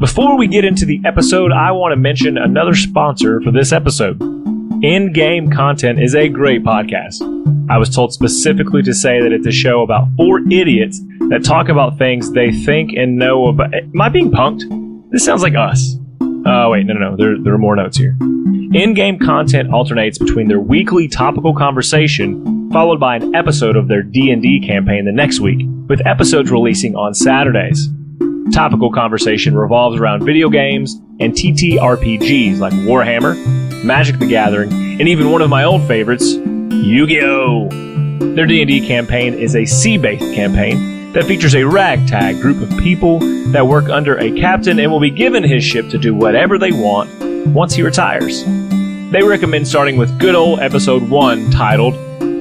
Before we get into the episode, I want to mention another sponsor for this episode. In-Game Content is a great podcast. I was told specifically to say that it's a show about 4 idiots that talk about things they think and know about. Am I being punked? This sounds like us. Wait, no. There are more notes here. In-Game Content alternates between their weekly topical conversation, followed by an episode of their D&D campaign the next week, with episodes releasing on Saturdays. Topical conversation revolves around video games and TTRPGs like Warhammer, Magic the Gathering, and even one of my old favorites, Yu-Gi-Oh! Their D&D campaign is a sea-based campaign that features a ragtag group of people that work under a captain and will be given his ship to do whatever they want once he retires. They recommend starting with good old episode 1 titled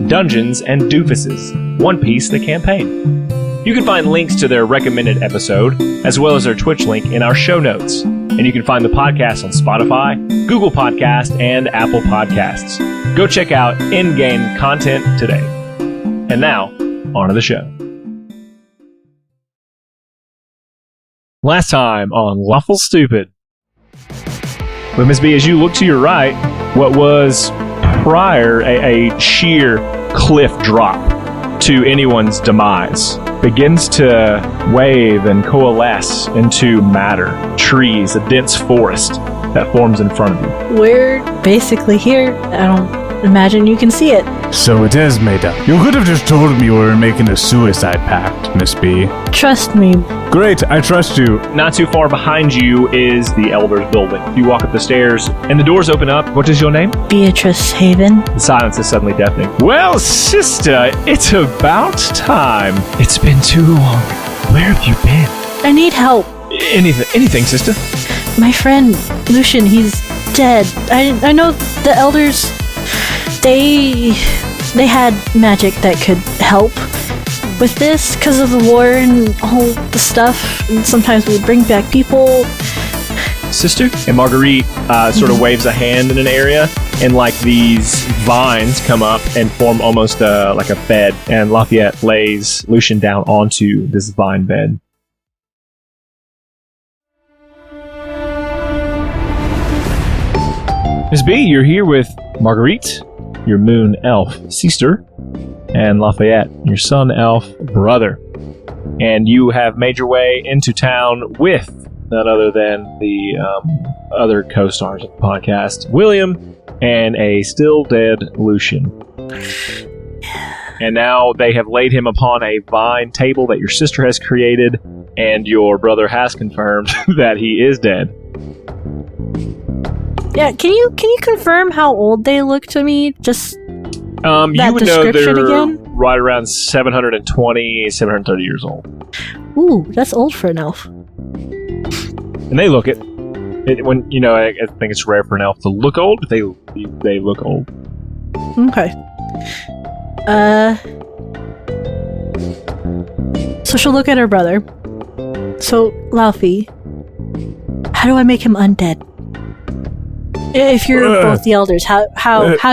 Dungeons and Doofuses, One Piece the Campaign. You can find links to their recommended episode, as well as their Twitch link in our show notes. And you can find the podcast on Spotify, Google Podcast, and Apple Podcasts. Go check out In-Game Content today. And now, on to the show. Last time on Lawful Stupid. But Miss B, as you look to your right, what was prior a sheer cliff drop to anyone's demise begins to wave and coalesce into matter, trees, a dense forest that forms in front of you. We're basically here. I don't imagine you can see it. So it is made up. You could have just told me we were making a suicide pact, Miss B. Trust me. Great, I trust you. Not too far behind you is the Elder's building. You walk up the stairs, and the doors open up. What is your name? Beatrice Haven. The silence is suddenly deafening. Well, sister, it's about time. It's been too long. Where have you been? I need help. Anything, sister? My friend, Lucien, he's dead. I know the elders, they had magic that could help with this because of the war and all the stuff. And sometimes we bring back people. Sister? And Marguerite sort of waves a hand in an area, and like these vines come up and form almost like a bed, and Lafayette lays Lucien down onto this vine bed. Miss B, you're here with Marguerite, your moon elf sister, and Lafayette, your sun elf brother. And you have made your way into town with none other than the other co-stars of the podcast, William and a still dead Lucien. And now they have laid him upon a vine table that your sister has created, and your brother has confirmed that he is dead. Yeah, can you confirm how old they look to me? Just you that would know description they're again? right around 720, 730 years old. Ooh, that's old for an elf. And they look it. When I think it's rare for an elf to look old. They look old. Okay. So she'll look at her brother. So, Laufey, how do I make him undead? If you're both the elders, how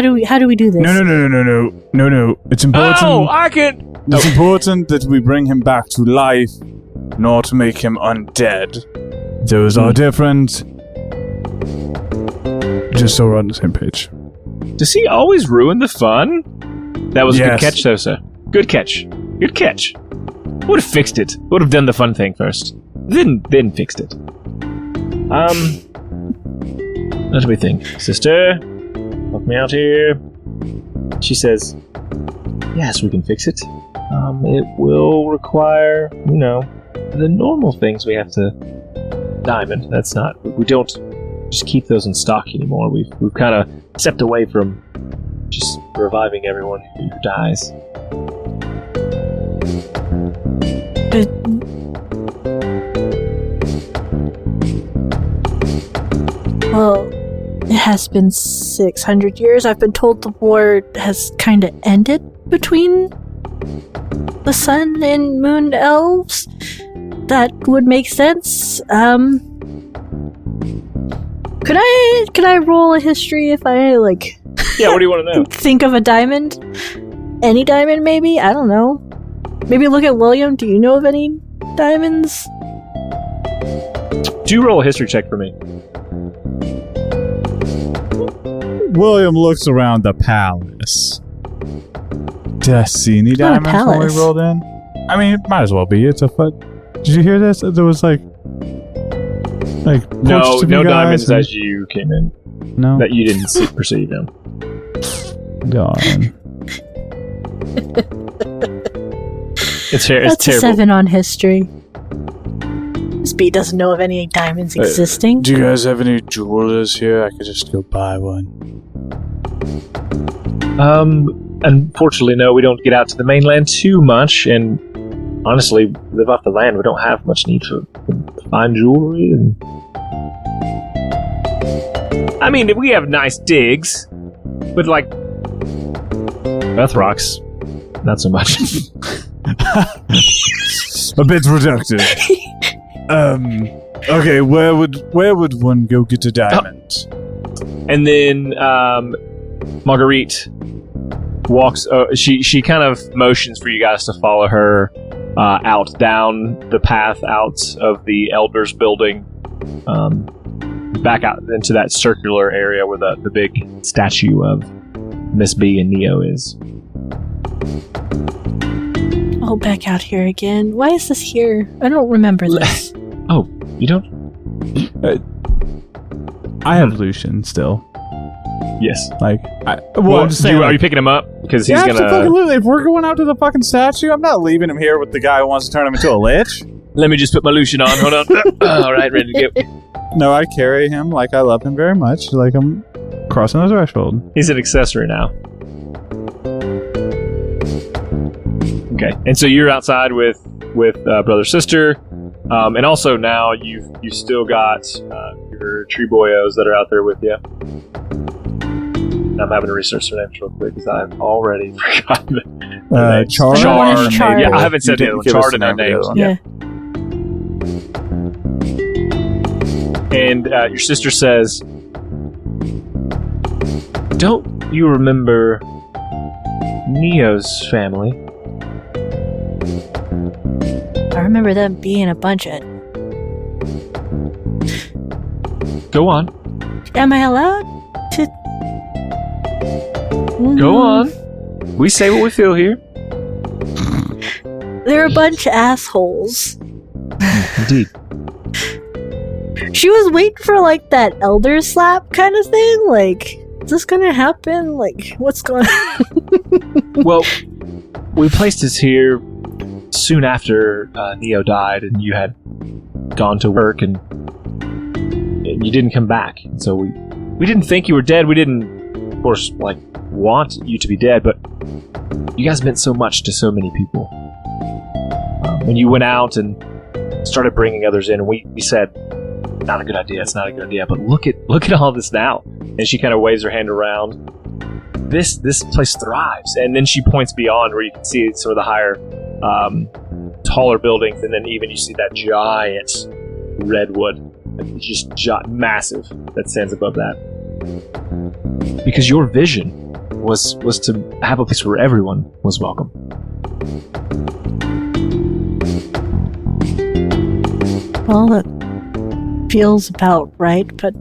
do we do this? No. It's important. Oh, I can. It's important that we bring him back to life, not make him undead. Those are different. Just so we're on the same page. Does he always ruin the fun? That was a good Yes. catch, Sosa. Good catch. Would have fixed it. Would have done the fun thing first. Then fixed it. What do we think? Sister, help me out here. She says, yes, we can fix it. It will require, the normal things we have to... Diamond, we don't just keep those in stock anymore. We've kind of stepped away from just reviving everyone who dies. Well, it has been 600 years. I've been told the war has kind of ended between the sun and moon elves. That would make sense. Could I roll a history if I Yeah, what do you want to know? think of a diamond? Any diamond, maybe? I don't know. Maybe look at William. Do you know of any diamonds? Do roll a history check for me. William looks around the palace. Did I see any diamonds when we rolled in? I mean, it might as well be. It's a foot. Did you hear this? There was like no diamonds as you came in. No, that you didn't perceive them. Darn. It's That's terrible. a 7 on history. Speed doesn't know of any diamonds existing. Do you guys have any jewelers here? I could just go buy one. Unfortunately, no. We don't get out to the mainland too much, and honestly, live off the land. We don't have much need for fine jewelry. And I mean, we have nice digs, but like earth rocks, not so much. A bit reductive. Okay, where would one go get a diamond? And then Marguerite walks. She kind of motions for you guys to follow her out down the path out of the elders' building, back out into that circular area where the big statue of Miss B and Neo is. Oh, back out here again. Why is this here? I don't remember this. Oh, you don't? I have Lucien still. Yes. I'm just saying. Are you picking him up? Because he's gonna. Absolutely. If we're going out to the fucking statue, I'm not leaving him here with the guy who wants to turn him into a lich. Let me just put my Lucien on. Hold on. All right, ready to go. No, I carry him like I love him very much. Like I'm crossing the threshold. He's an accessory now. Okay, and so you're outside with brother sister, and also now you've still got your tree boyos that are out there with you. I'm having to research their names real quick because I've already forgotten their names. Chard. Chard. Yeah, I haven't said the other one. Chard and their names. Yeah. And your sister says, "Don't you remember Neo's family?" I remember them being a bunch of... Go on. Am I allowed to... Go on. We say what we feel here. They're a bunch of assholes. Indeed. She was waiting for, like, that elder slap kind of thing. Like, is this gonna happen? Like, what's going on? Well, we placed us here soon after Neo died, and you had gone to work, and you didn't come back. So we didn't think you were dead. We didn't, of course, like, want you to be dead, but you guys meant so much to so many people. When you went out and started bringing others in, and we said, not a good idea, it's not a good idea, but look at all this now. And she kind of waves her hand around. This place thrives. And then she points beyond where you can see some of the higher, taller buildings, and then even you see that giant redwood, just massive, that stands above that. Because your vision was to have a place where everyone was welcome. Well, that feels about right, but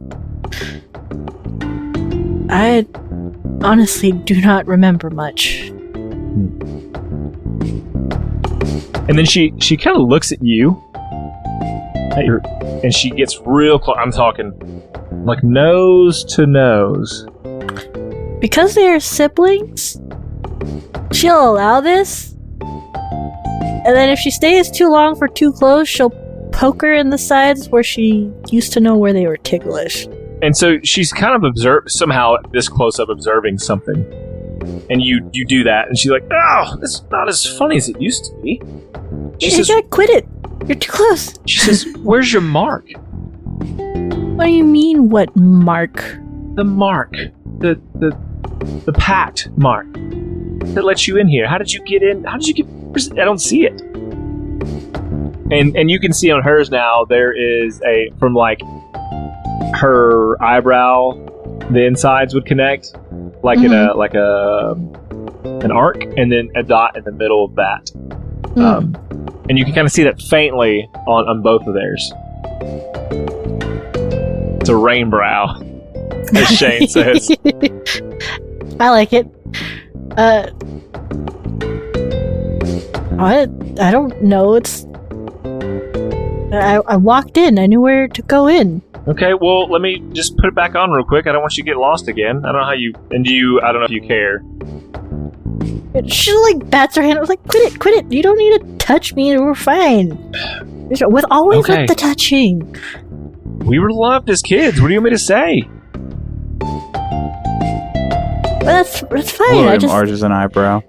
I honestly do not remember much. And then she kind of looks at you, and she gets real close. I'm talking like nose to nose. Because they are siblings, she'll allow this. And then if she stays too long for too close, she'll poke her in the sides where she used to know where they were ticklish. And so she's kind of somehow this close up observing something. And you do that, and she's like, "Oh, this is not as funny as it used to be." She says, "Yeah, quit it. You're too close." She says, "Where's your mark?" What do you mean, what mark? The mark. The pact mark that lets you in here. How did you get in? How did you get... I don't see it. And you can see on hers now, there is from like her eyebrow, the insides would connect like in an arc, and then a dot in the middle of that. And you can kind of see that faintly on both of theirs. It's a rain brow, as Shane says. I like it. I don't know. I walked in. I knew where to go in. Okay, well, let me just put it back on real quick. I don't want you to get lost again. I don't know how you... And I don't know if you care. She like bats her hand. I was like, quit it. You don't need to touch me. We're fine. With the touching. We were loved as kids. What do you want me to say? That's fine. William arches an eyebrow.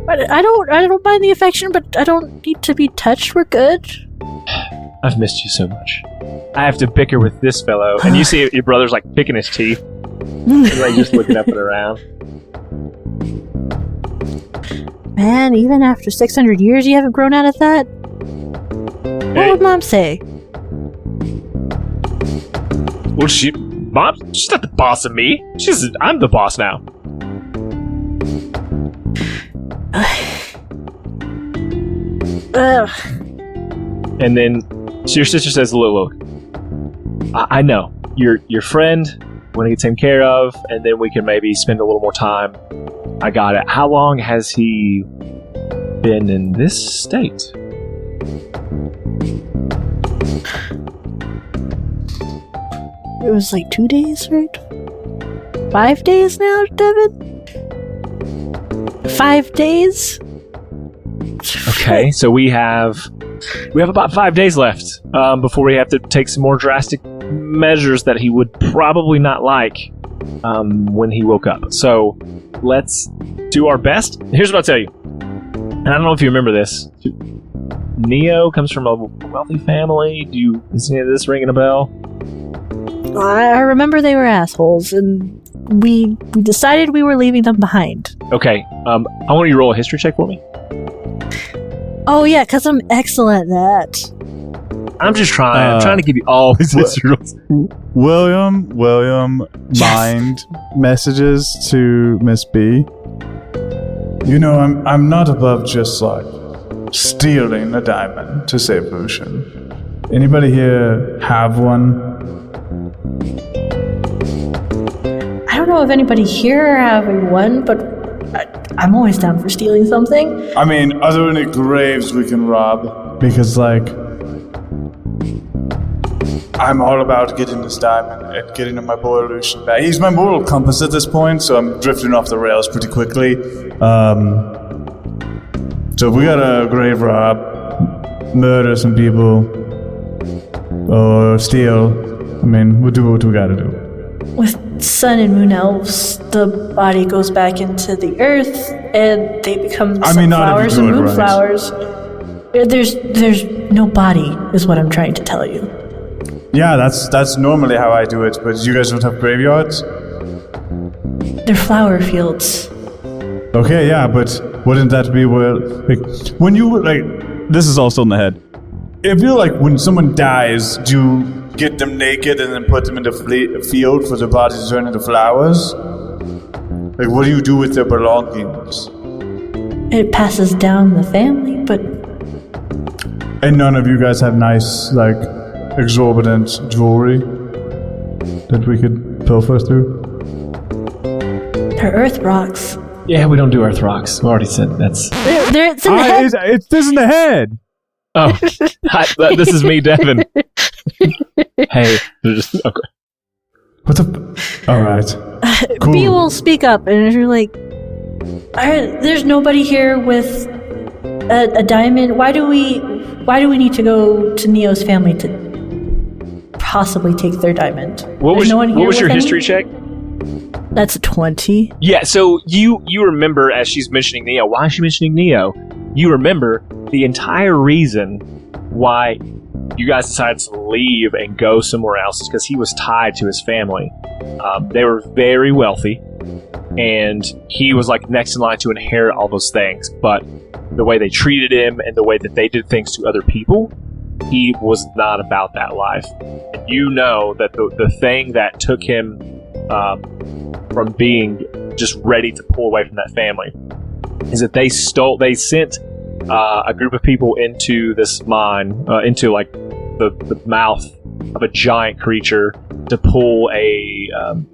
But I don't mind the affection, but I don't need to be touched. We're good. I've missed you so much. I have to bicker with this fellow, and you see your brother's like picking his teeth. He's like just looking up and around. Man, even after 600 years, you haven't grown out of that? What would Mom say? Well, Mom, she's not the boss of me. I'm the boss now. And then your sister says, look, I know. Your friend, want to get taken care of, and then we can maybe spend a little more time. I got it. How long has he been in this state? It was like 2 days, right? 5 days now, Devin? 5 days? Okay, so we have about 5 days left before we have to take some more drastic measures that he would probably not like when he woke up. So let's do our best. Here's what I'll tell you. And I don't know if you remember this. Neo comes from a wealthy family. Is any of this ringing a bell? I remember they were assholes, and we decided we were leaving them behind. Okay, I want you to roll a history check for me. Oh yeah, because I'm excellent at that. I'm just trying. I'm trying to give you all these history rolls. William, Yes. mind messages to Miss B. You know, I'm not above just like stealing a diamond to save Lucien. Anybody here have one? I don't know if anybody here are having one, but I'm always down for stealing something. I mean, are there any graves we can rob? Because, like, I'm all about getting this diamond and getting my boy Lucien back. He's my moral compass at this point, so I'm drifting off the rails pretty quickly. So if we gotta grave rob, murder some people, or steal, I mean, we'll do what we gotta do. With sun and moon elves, the body goes back into the earth, and they become sunflowers and moonflowers. Right. There's no body, is what I'm trying to tell you. Yeah, that's normally how I do it, but you guys don't have graveyards? They're flower fields. Okay, yeah, but wouldn't that be where, like, when you, like, this is all still in the head. I feel like when someone dies, do you get them naked and then put them in the field for their body to turn into flowers? Like, what do you do with their belongings? It passes down the family, but... And none of you guys have nice, like, exorbitant jewelry that we could pilfer through? They're earth rocks. Yeah, we don't do earth rocks. We already said that's... It's in the head. It's this in the head! Oh, hi, this is me, Devin. Hey, okay. What the... Alright. Cool. B will speak up, and you're like, there's nobody here with a diamond. Why do we need to go to Neo's family to possibly take their diamond? What was your history check? That's a 20. Yeah, so you remember as she's mentioning Neo. Why is she mentioning Neo? You remember the entire reason why you guys decided to leave and go somewhere else is because he was tied to his family. They were very wealthy, and he was like next in line to inherit all those things. But the way they treated him and the way that they did things to other people, he was not about that life. And you know that the thing that took him from being just ready to pull away from that family is that they sent a group of people into this mine, into like the mouth of a giant creature to pull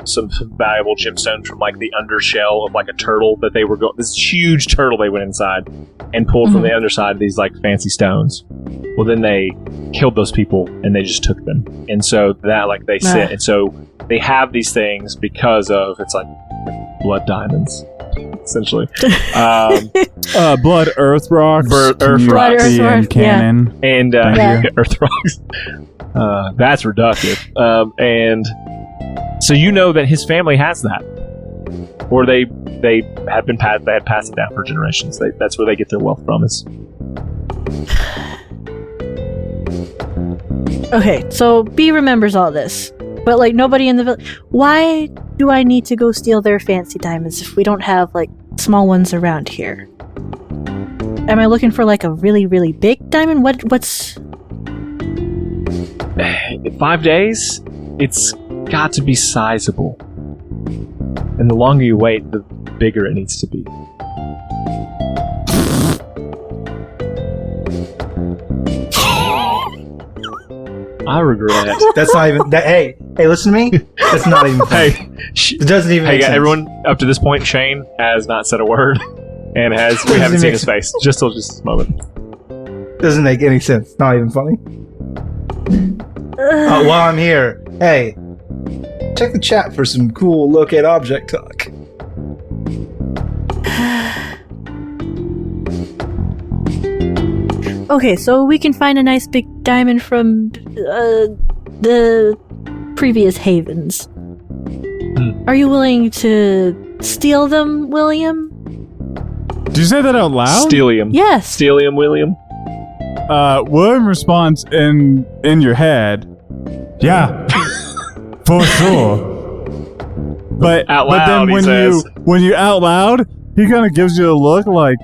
some valuable gemstones from like the undershell of like a turtle that they were going. This huge turtle they went inside and pulled from the underside these like fancy stones. Well, then they killed those people and they just took them, and so that like they sit, and so they have these things because of it's like blood diamonds. Essentially, blood earth rocks, earth rocks, canon, and earth rocks. That's reductive. And so you know that his family has that, or they had passed it down for generations. That's where they get their wealth from. Is okay. So B remembers all this, but like nobody in the village. Why do I need to go steal their fancy diamonds if we don't have like small ones around here? Am I looking for like a really, really big diamond? What's 5 days? It's got to be sizable. And the longer you wait, the bigger it needs to be. I regret. That's not even that. Hey, listen to me. That's not even funny. It doesn't even make sense. Everyone up to this point, Shane has not said a word, and we haven't seen his face just till this moment. Doesn't make any sense. Not even funny. While I'm here, hey, check the chat for some cool look at object talk. Okay, so we can find a nice big diamond from the previous havens. Are you willing to steal them, William? Did you say that out loud? Steelium. Yes. Steelium, William. William responds in your head. Yeah, for sure. But out loud, then when you out loud, he kind of gives you a look like,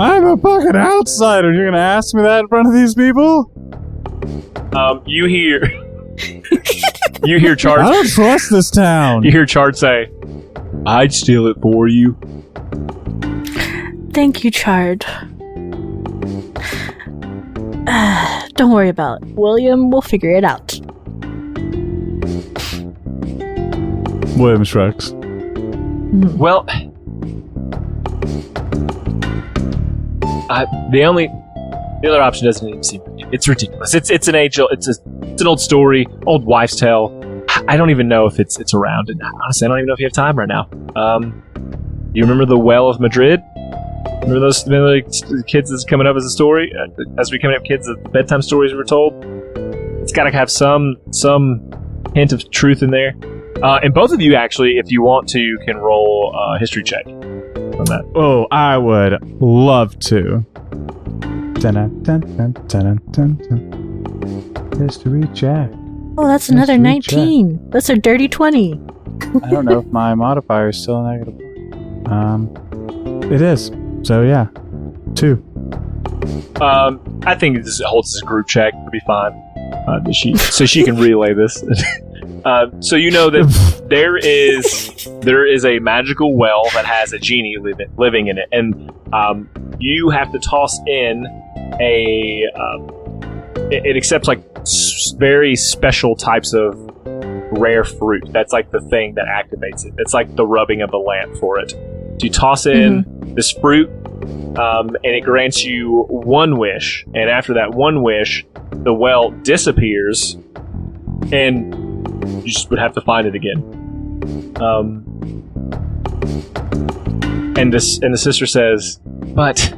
I'm a fucking outsider. You're gonna ask me that in front of these people? You hear Chart. I don't trust this town. You hear Chart say, "I'd steal it for you." Thank you, Chard. Don't worry about it, William. We'll figure it out. William shrugs. Well, the other option doesn't even seem. It's ridiculous. It's an old story, old wives' tale. I don't even know if it's around. And honestly, I don't even know if you have time right now. You remember the Well of Madrid? Remember those kids that's coming up as a story? As we coming up kids, the bedtime stories we were told? It's got to have some hint of truth in there. And both of you, actually, if you want to, can roll a history check on that. Oh, I would love to. History check. Oh, that's another 19. That's a dirty 20. I don't know if my modifier is still negative. It is. So yeah, 2. I think this holds as a group check. It'll be fine. So she can relay this. So you know that there is a magical well that has a genie living in it, and you have to toss in it accepts like very special types of rare fruit. That's like the thing that activates it. It's like the rubbing of the lamp for it. So you toss in this fruit, and it grants you one wish. And after that one wish, the well disappears, and you just would have to find it again. And the sister says, "But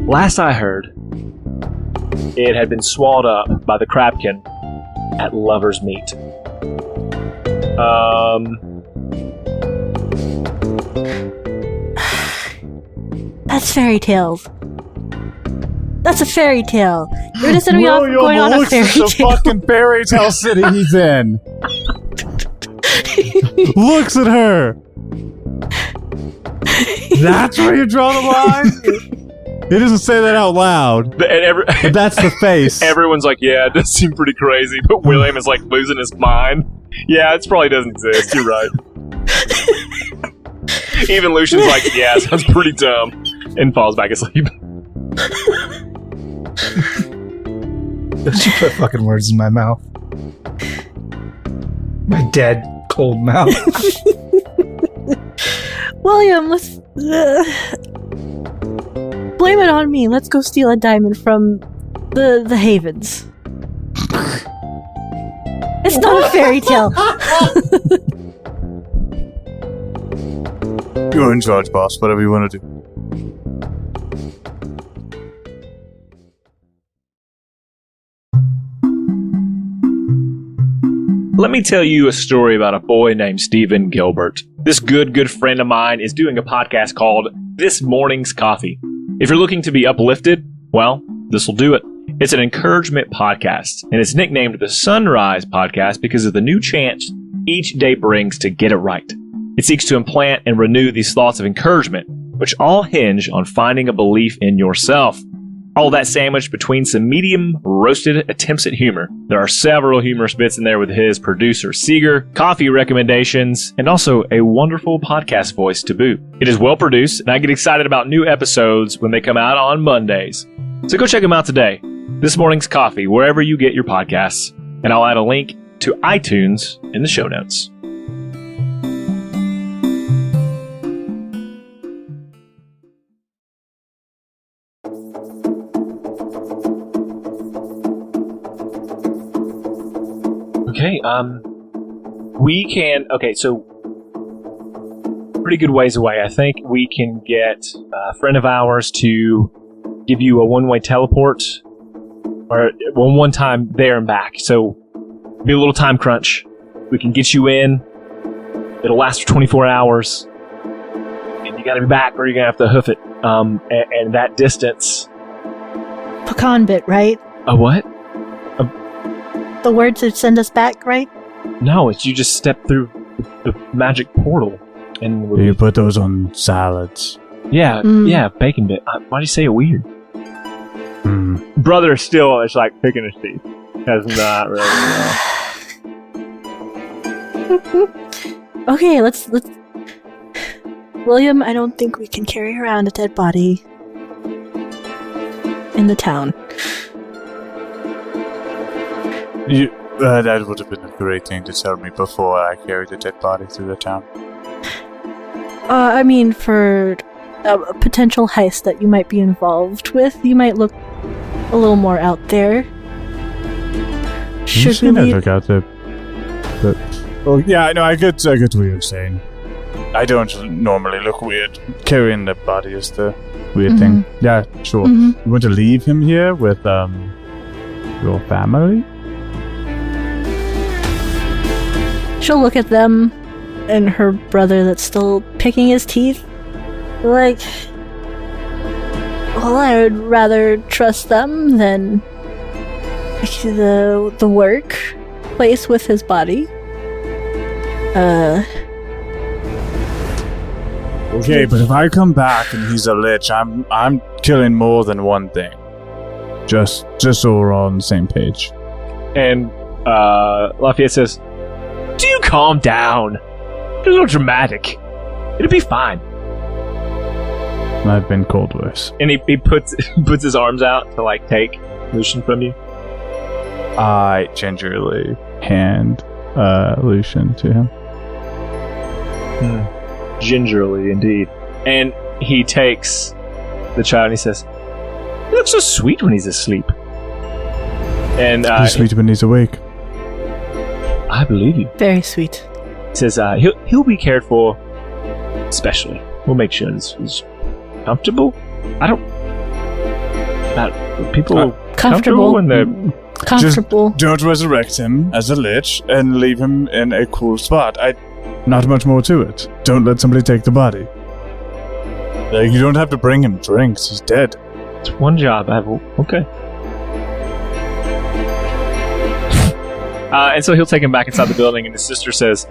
last I heard, it had been swallowed up by the Krabkin at Lover's Meat." That's fairy tales. That's a fairy tale. You're just going on a fairy tale. The fucking fairy tale city he's in. Looks at her. That's where you draw the line? He doesn't say that out loud. But that's the face. Everyone's like, yeah, it does seem pretty crazy. But William is like losing his mind. Yeah, it probably doesn't exist. You're right. Even Lucian's like, yeah, it sounds pretty dumb. and falls back asleep. Don't you put fucking words in my mouth. My dead, cold mouth. William, let's blame it on me. Let's go steal a diamond from the Havens. It's not a fairy tale. You're in charge, boss. Whatever you want to do. Let me tell you a story about a boy named Stephen Gilbert. This good friend of mine is doing a podcast called This Morning's Coffee. If you're looking to be uplifted, well, this will do it. It's an encouragement podcast, and it's nicknamed the Sunrise Podcast because of the new chance each day brings to get it right. It seeks to implant and renew these thoughts of encouragement, which all hinge on finding a belief in yourself. All that sandwiched between some medium roasted attempts at humor. There are several humorous bits in there with his producer Seeger, coffee recommendations, and also a wonderful podcast voice to boot. It is well produced, and I get excited about new episodes when they come out on Mondays. So go check them out today. This Morning's Coffee, wherever you get your podcasts, and I'll add a link to iTunes in the show notes. Okay, so pretty good ways away. I think we can get a friend of ours to give you a one-way teleport, or one time there and back. So be a little time crunch. We can get you in. It'll last for 24 hours, and you got to be back, or you're gonna have to hoof it. And that distance. Pecan bit, right? A what? The words that send us back, right? No, it's you just step through the magic portal, and You put those on salads. yeah, bacon bit. Why do you say it weird? Brother still is like picking his teeth. Has not really. Okay, let's. William, I don't think we can carry around a dead body in the town. That would have been a great thing to tell me before I carried a dead body through the town. I mean, for a potential heist that you might be involved with, you might look a little more out there. You seem to look out there. But, oh, yeah, I know. I get what you're saying. I don't normally look weird. Carrying the body is the weird thing. Yeah, sure. You want to leave him here with your family? She'll look at them and her brother that's still picking his teeth. Like, well, I would rather trust them than the work place with his body. Okay, but if I come back and he's a lich, I'm killing more than one thing. Just so we're all on the same page. And Lafayette says, "Do you calm down? You're a little dramatic. It'll be fine." I've been called worse. And he puts his arms out to like take Lucien from you. I gingerly hand Lucien to him. Gingerly, indeed. And he takes the child and he says, "He looks so sweet when he's asleep." And He's sweet when he's awake. I believe you. Very sweet. He says he'll be cared for specially. We'll make sure he's comfortable. People comfortable when they're comfortable. Just don't resurrect him as a lich and leave him in a cool spot. Not much more to it. Don't let somebody take the body. Like, you don't have to bring him drinks. He's dead. It's one job. Okay. And so he'll take him back inside the building, and his sister says,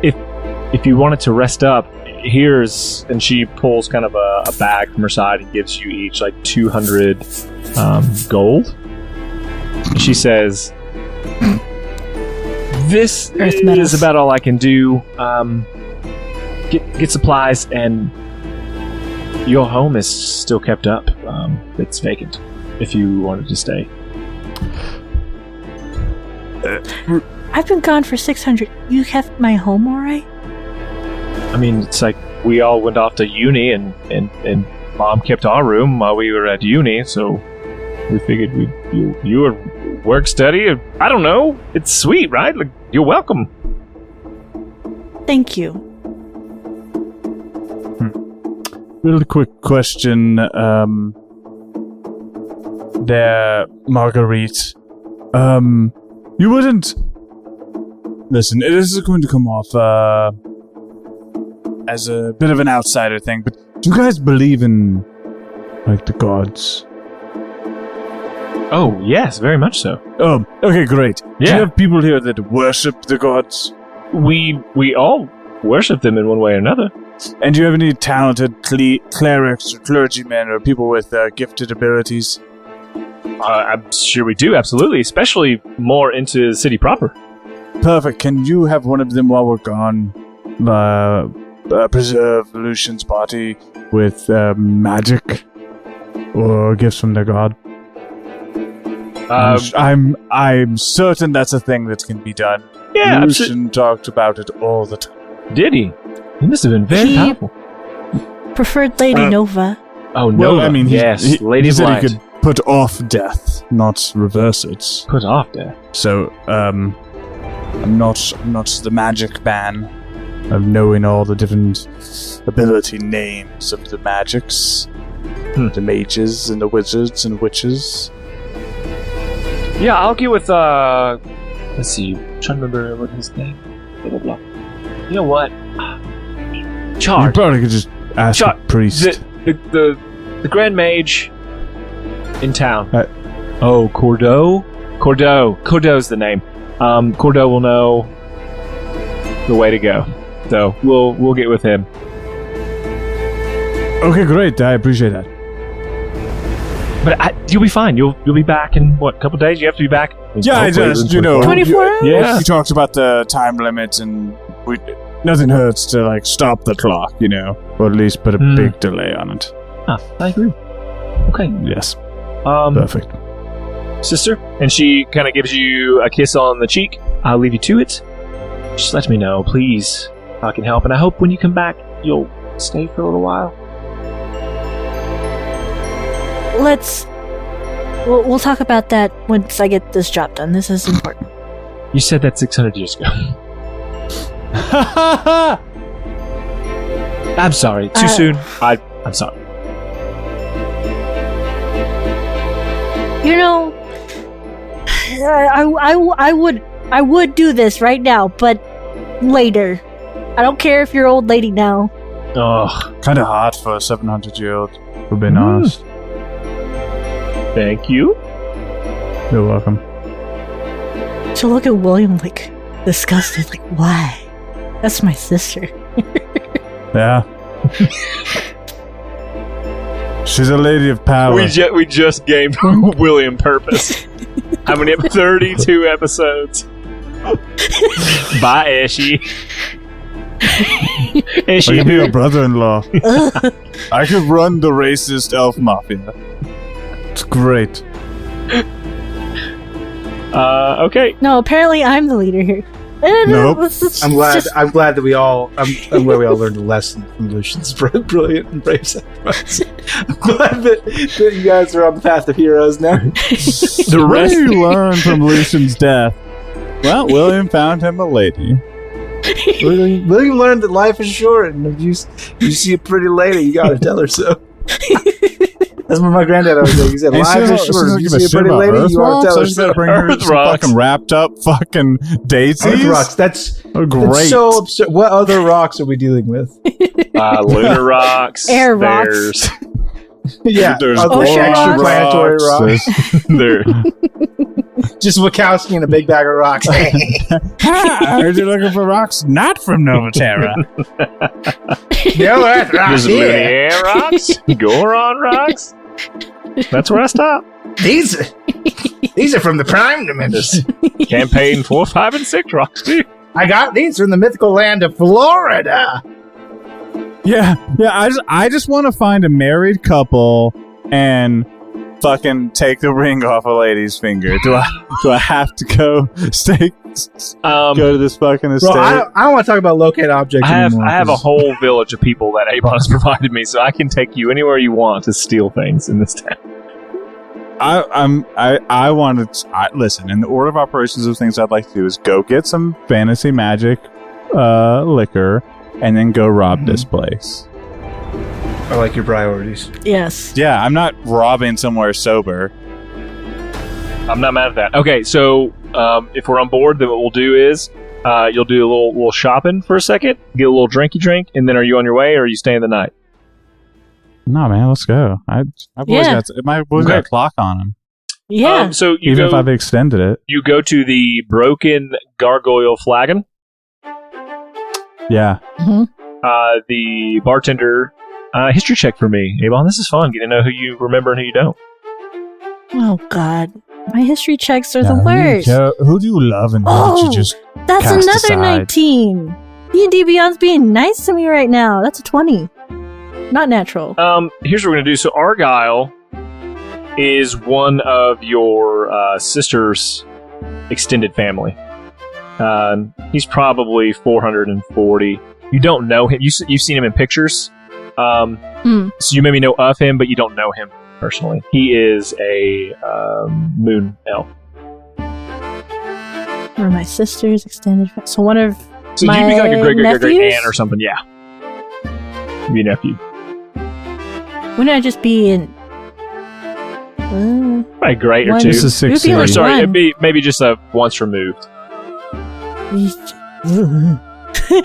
if you wanted to rest up, here's," and she pulls kind of a bag from her side and gives you each like 200 gold. And she says, "This is about all I can do. Get supplies, and Your home is still kept up. It's vacant. If you wanted to stay. I've been gone for 600. You kept my home all right? I mean, it's like we all went off to uni, and Mom kept our room while we were at uni, so we figured you were work study. I don't know. It's sweet, right? Like, you're welcome. Thank you. Real quick question, there, Marguerite. You wouldn't... Listen, this is going to come off, as a bit of an outsider thing, but do you guys believe in, like, the gods? Oh, yes, very much so. Oh, okay, great. Yeah. Do you have people here that worship the gods? We all worship them in one way or another. And do you have any talented clerics or clergymen or people with gifted abilities? I'm sure we do, absolutely. Especially more into the city proper. Perfect. Can you have one of them while we're gone? Preserve Lucian's body with magic or gifts from the god? I'm certain that's a thing that can be done. Yeah, Lucian talked about it all the time. Did he? He must have been very powerful. Preferred Lady Nova. Oh, no. Well, I mean, yes, Lady he of said Light. he could put off death, not reverse it. Put off death. So, I'm not the magic man of knowing all the different ability names of the magics, the mages and the wizards and witches. Yeah, I'll get with, let's see, I'm trying to remember what his name, blah, blah, blah. You know what? You Chard. probably could just ask the priest. The Grand Mage in town. Cordeaux? Cordeaux's the name. Cordeaux will know the way to go. So we'll get with him. Okay, great. I appreciate that. But you'll be fine. You'll be back in what, a couple days? You have to be back. Yeah, I just 24 hours? Yeah. We talked about the time limit, and nothing hurts to like stop the clock, or at least put a big delay on it. Ah, I agree. Okay. Yes. Perfect. Sister, and she kind of gives you a kiss on the cheek. I'll leave you to it. Just let me know, please. I can help, and I hope when you come back, you'll stay for a little while. We'll talk about that once I get this job done. This is important. You said that 600 years ago. I'm sorry. Too soon. I'm sorry. I would do this right now, but later. I don't care if you're old lady now. Oh, kind of hot for a 700-year-old. For being honest. Thank you. You're welcome. So look at William like disgusted, like why? That's my sister. Yeah. She's a lady of power. We just gave William purpose. How many? 32 episodes. Bye, Eshy. I could be your brother-in-law. I could run the racist elf mafia. It's great. Okay. No, apparently I'm the leader here. Nope. I'm glad that we all learned a lesson from Lucian's brilliant and brave sacrifice. I'm glad that you guys are on the path of heroes now. The rest you learn from Lucian's death. Well, William found him a lady. William learned that life is short, and if you see a pretty lady, you gotta tell her so. That's what my granddad always said. He said, life is short. If you see a pretty lady, you gotta tell her so. Bring her some fucking wrapped up fucking daisies. Earth rocks. That's great. That's so absurd. What other rocks are we dealing with? Lunar rocks. Air rocks. Yeah. There's ocean rocks. Planetary rocks. There. Just Wachowski and a big bag of rocks. I heard you're looking for rocks not from Nova Terra. No Earth rocks There's here. Lunar rocks. Goron rocks. That's where I stop. These are from the Prime Dimension. Campaign 4, 5, and 6 rocks too. I got these from the mythical land of Florida. Yeah. I just want to find a married couple and fucking take the ring off a lady's finger. Do I have to go go to this fucking estate? Bro, I don't want to talk about locate objects anymore. I have a whole village of people that Avon has provided me, so I can take you anywhere you want to steal things in this town. I want to listen. In the order of operations of things I'd like to do is go get some fantasy magic liquor, and then go rob this place. I like your priorities. Yes. Yeah, I'm not robbing somewhere sober. I'm not mad at that. Okay, so if we're on board, then what we'll do is you'll do a little shopping for a second, get a little drinky drink, and then are you on your way or are you staying the night? No, man, let's go. My boy's got a clock on him. Yeah. So even if I've extended it. You go to the Broken Gargoyle Flagon. Yeah. Mm-hmm. The bartender, history check for me. Avon, this is fun. Getting to know who you remember and who you don't. Oh, God. My history checks are the worst. Who do you love and who you just that's cast another aside? 19. D&D Beyond's being nice to me right now. That's a 20. Not natural. Here's what we're going to do. So Argyle is one of your sister's extended family. He's probably 440. You don't know him. You've seen him in pictures. So you maybe know of him, but you don't know him personally. He is a moon elf. One of my sister's extended family. So one of my you'd be like a great nephews? aunt or something. Yeah. You'd be a nephew. Wouldn't I just be in... Probably great or one- two. This is It would be 60. like Sorry, one. it'd be maybe just a once removed.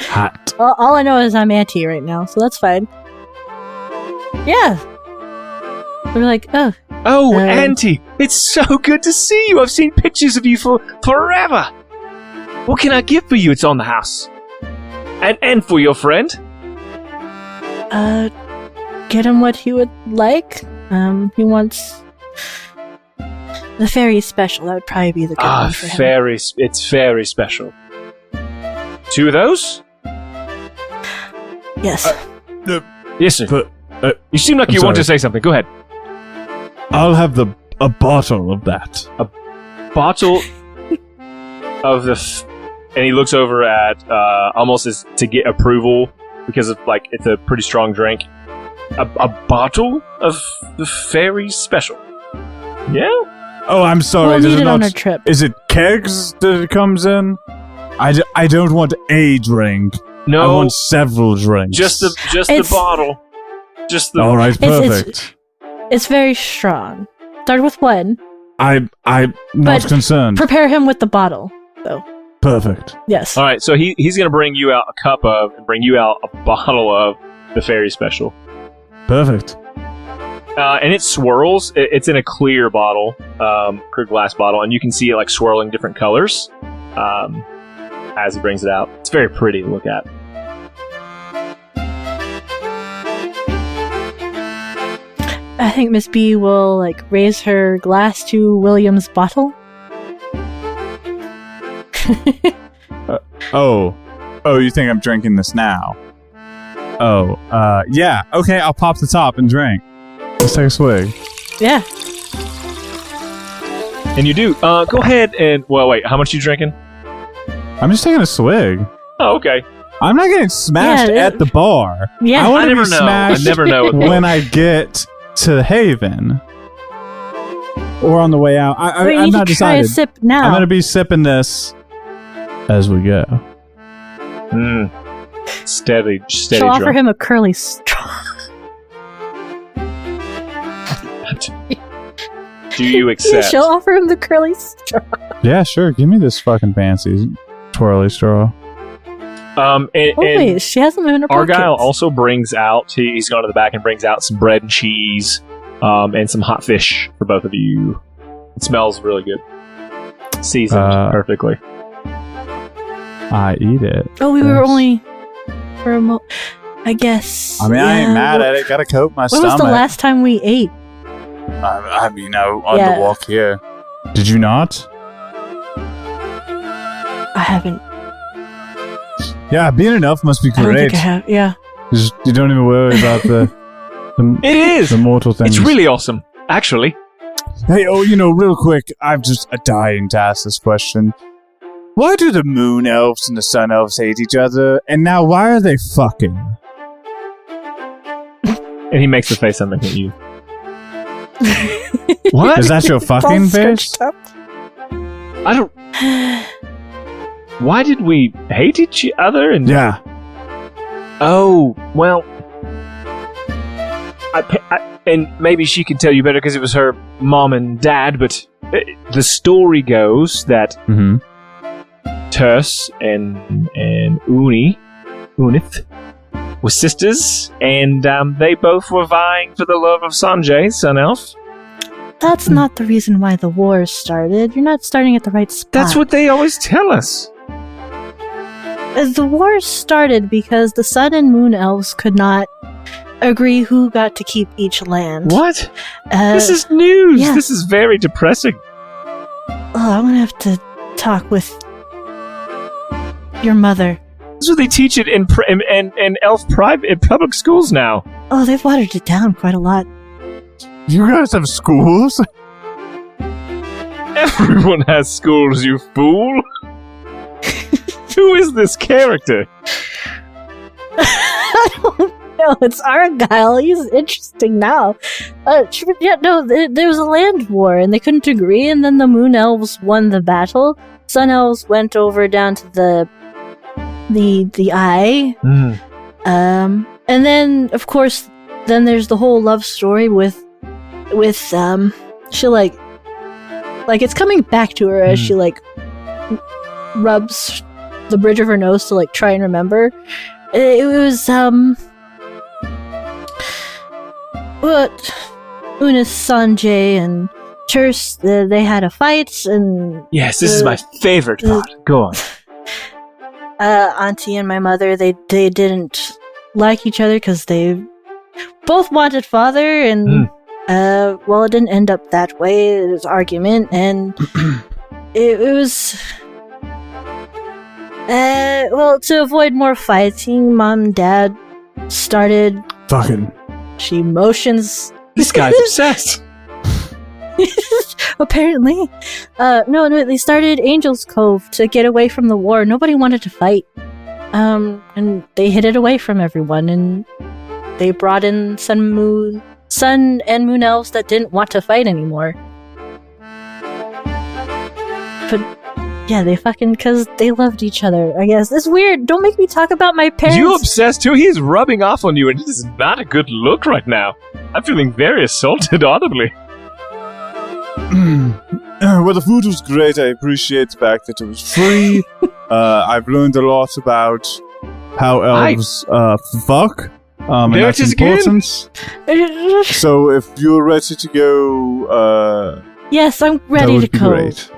Hot. All I know is I'm auntie right now, so that's fine. Yeah. They're like, oh. Oh, Auntie, it's so good to see you. I've seen pictures of you for forever. What can I get for you? It's on the house. And for your friend? Get him what he would like. He wants the fairy special. That would probably be the good one for him. It's very special. 2 of those? Yes. Yes, sir. But, you seem like I'm you want to sorry. say something. Go ahead. I'll have a bottle of that. Bottle of the... and he looks over at, almost as to get approval, because of, like, it's a pretty strong drink. A bottle of the fairy special. Yeah? Oh, I'm sorry. We'll does need it it not, on our trip. Is it kegs that it comes in? I don't want a drink. No. I want several drinks. Just the bottle. Just the... All right, perfect. It's very strong. Start with one. I'm not But concerned. Prepare him with the bottle, though. Perfect. Yes. All right, so he's going to bring you out a cup of, and bring you out a bottle of the fairy special. Perfect. And it swirls. It's in a clear bottle, clear glass bottle, and you can see it like swirling different colors as he brings it out. It's very pretty to look at. I think Miss B will like raise her glass to William's bottle. Oh, you think I'm drinking this now? Oh, yeah. Okay, I'll pop the top and drink. Let's take a swig. Yeah. And you do. Go ahead and... Well, wait. How much are you drinking? I'm just taking a swig. Oh, okay. I'm not getting smashed at the bar. Yeah. I want to never be know. smashed I never know. when I get to Haven. Or on the way out. Wait, you I'm need not to try decided. a sip now. I'm going to be sipping this as we go. Steady She'll offer drunk. him a curly straw. Do you Yeah, accept? she'll offer him the curly straw. Yeah, sure. Give me this fucking fancy twirly straw. And Wait, she has them in her pockets. Argyle also brings out... He's gone to the back and brings out some bread and cheese and some hot fish for both of you. It smells really good. Seasoned perfectly. I eat it. Oh, we were Yes. only for a moment. I guess. I mean, I ain't mad at it. Gotta coat my When stomach. was the last time we ate? I mean, on Yeah. the walk here. Did you not? I haven't. Yeah, being enough must be I don't great. think I have. Yeah. You don't even worry about the It is! the mortal things. It's really awesome, actually. Hey, real quick, I'm just dying to ask this question. Why do the moon elves and the sun elves hate each other? And now why are they fucking? And he makes the face I'm looking at you. What? Is that your fucking face? I don't... Why did we hate each other? And Yeah. Oh, well... and maybe she can tell you better because it was her mom and dad, but the story goes that Turs and Unith were sisters, and they both were vying for the love of Sanjay, Sun Elf. That's not the reason why the war started. You're not starting at the right spot. That's what they always tell us. The war started because the Sun and Moon Elves could not agree who got to keep each land. What? This is news. Yeah. This is very depressing. Oh, I'm gonna have to talk with your mother. This is what they teach it in elf in public schools now. Oh, they've watered it down quite a lot. You guys have schools? Everyone has schools, you fool. Who is this character? I don't know. It's Argyle. He's interesting now. There was a land war, and they couldn't agree, and then the Moon Elves won the battle. Sun Elves went over down to the Eye. And then, of course, then there's the whole love story with she like it's coming back to her as she rubs the bridge of her nose to try and remember. It was what Unis, Sanjay, and Turs, they had a fight, and yes, this is my favorite part. Go on. Auntie and my mother, they didn't like each other because they both wanted father, and it didn't end up that way. It was argument, and it was to avoid more fighting, Mom and Dad started Fucking. She motions. This guy's obsessed. Apparently. No, they started Angel's Cove to get away from the war. Nobody wanted to fight. And they hid it away from everyone, and they brought in Sun and Moon Elves that didn't want to fight anymore. But yeah, they because they loved each other, I guess. It's weird. Don't make me talk about my parents. You obsessed too? He's rubbing off on you, and it is not a good look right now. I'm feeling very assaulted audibly. Well, the food was great. I appreciate the fact that it was free. I've learned a lot about how elves fuck. And that's important. So if you're ready to go... yes, I'm ready to go. Great.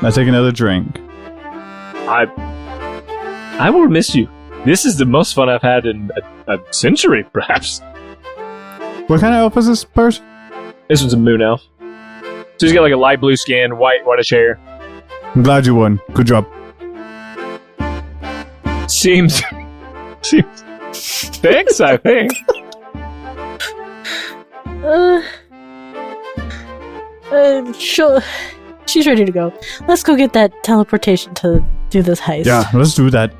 Now take another drink. I will miss you. This is the most fun I've had in a century, perhaps. What kind of elf is this person? This one's a moon elf. So he's got a light blue skin, whitish hair. I'm glad you won. Good job. Seems. Thanks, I think. Sure. She's ready to go. Let's go get that teleportation to do this heist. Yeah, let's do that.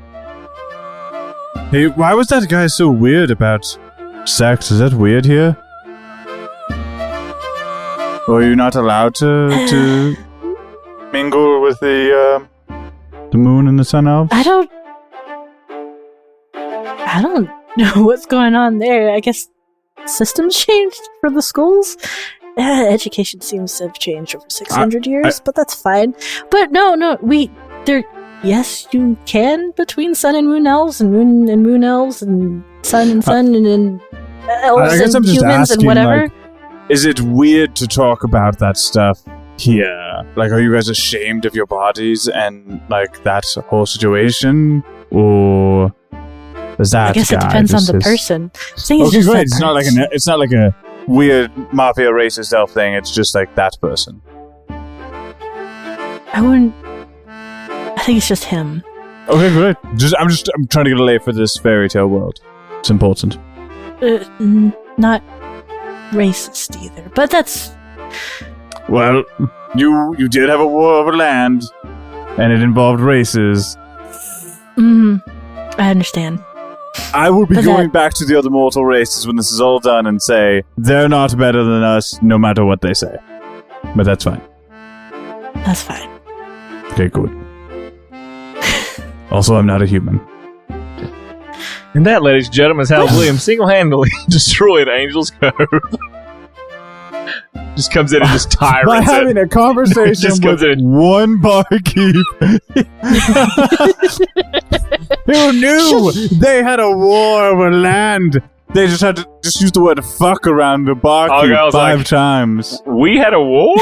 Hey, why was that guy so weird about sex? Is that weird here? Or are you not allowed to mingle with the moon and the sun elves? I don't know what's going on there. I guess systems changed for the schools. Education seems to have changed over 600 years, but that's fine. But yes, you can between sun and moon elves, and moon and moon elves, and sun and sun, and elves and humans and whatever. Is it weird to talk about that stuff here? Are you guys ashamed of your bodies and that whole situation, or is that? I guess it depends on the person. Okay, great. It's not like a weird mafia racist elf thing. It's just that person. I think it's just him. Okay, great. I'm trying to get a lay for this fairy tale world. It's important. Not racist either, but that's... Well, you did have a war over land, and it involved races. I understand. I will be going back to the other mortal races when this is all done and say, they're not better than us, no matter what they say. But that's fine. That's fine. Okay, good. Also, I'm not a human. And that, ladies and gentlemen, is how William single-handedly destroyed Angel's Cove. Just comes in and just tyrants by having a conversation with one barkeep. Who knew they had a war over land? They just had to use the word fuck around the barkeep 5 times. We had a war?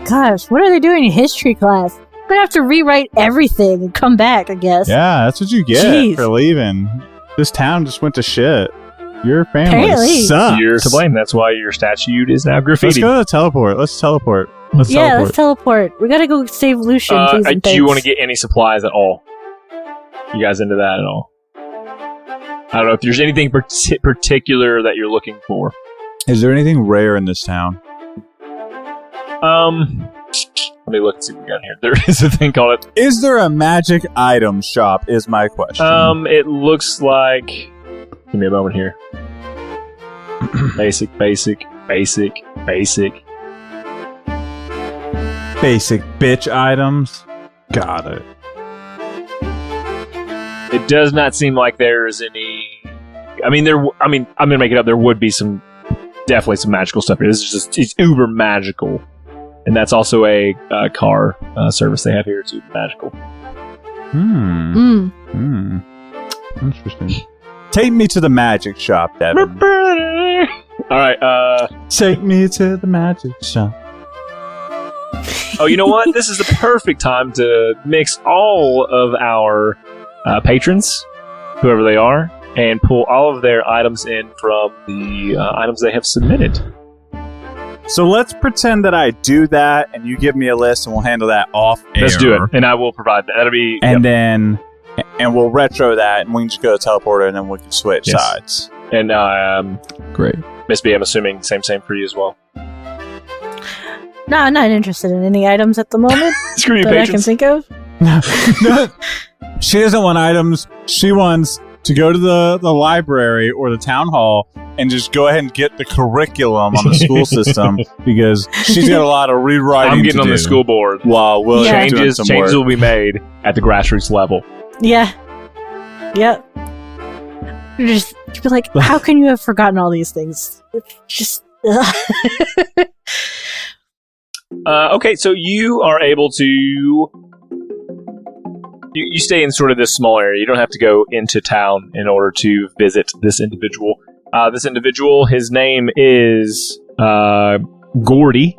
Gosh, what are they doing in history class? We're gonna have to rewrite everything and come back, I guess. Yeah, that's what you get for leaving. This town just went to shit. Your family sucks. You're to blame. That's why your statue is now graffiti. Let's go to teleport. Let's teleport. Let's teleport. We gotta go save Lucien, please and do you want to get any supplies at all? You guys into that at all? I don't know if there's anything particular that you're looking for. Is there anything rare in this town? Let me look and see what we got here. There is a thing called it. Is there a magic item shop? Is my question. It looks like. Give me a moment here. Basic. Basic bitch items. Got it. It does not seem like there's any. I'm gonna make it up. There would be definitely some magical stuff here. This is just it's uber magical, and that's also a car service they have here. It's uber magical. Interesting. Take me to the magic shop, Devin. All right. Take me to the magic shop. Oh, you know what? This is the perfect time to mix all of our patrons, whoever they are, and pull all of their items in from the items they have submitted. So let's pretend that I do that, and you give me a list, and we'll handle that off air. Let's do it, and I will provide that. That'll be... And we'll retro that, and we can just go to teleporter, and then we can switch sides. And great. Miss B, I'm assuming same for you as well. No, I'm not interested in any items at the moment Screw you, that I can think of. No, she doesn't want items. She wants to go to the library or the town hall and just go ahead and get the curriculum on the school system because she's got a lot of rewriting I'm getting on the school board. While changes will be made at the grassroots level. Yeah. Yep. Just be like, how can you have forgotten all these things? Just. Okay, so you are able to. You stay in sort of this small area. You don't have to go into town in order to visit this individual. His name is Gordy.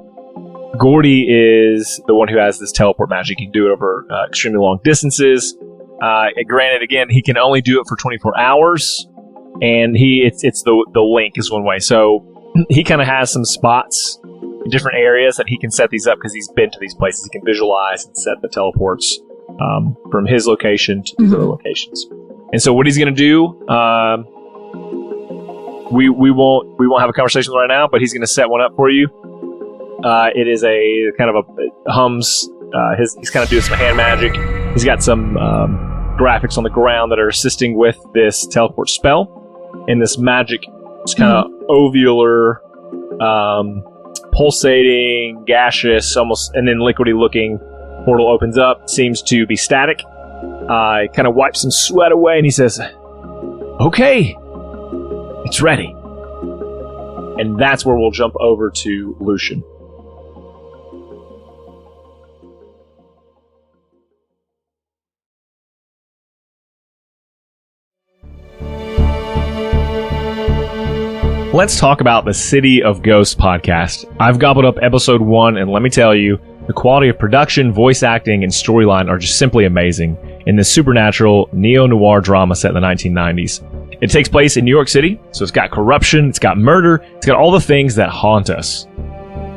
Gordy is the one who has this teleport magic. He can do it over extremely long distances. Granted, again, he can only do it for 24 hours, and it's the link is one way. So he kind of has some spots in different areas that he can set these up because he's been to these places. He can visualize and set the teleports from his location to these other locations. And so what he's going to do, we won't have a conversation right now, but he's going to set one up for you. It is a kind of a hums. He's kind of doing some hand magic. He's got some graphics on the ground that are assisting with this teleport spell. And this magic, it's kind of ovular, pulsating, gaseous, almost, and then liquidy looking portal opens up. Seems to be static. He kind of wipes some sweat away and he says, "Okay, it's ready." And that's where we'll jump over to Lucien. Let's talk about the City of Ghosts podcast. I've gobbled up episode 1, and let me tell you, the quality of production, voice acting, and storyline are just simply amazing in this supernatural neo-noir drama set in the 1990s. It takes place in New York City, so it's got corruption, it's got murder, it's got all the things that haunt us.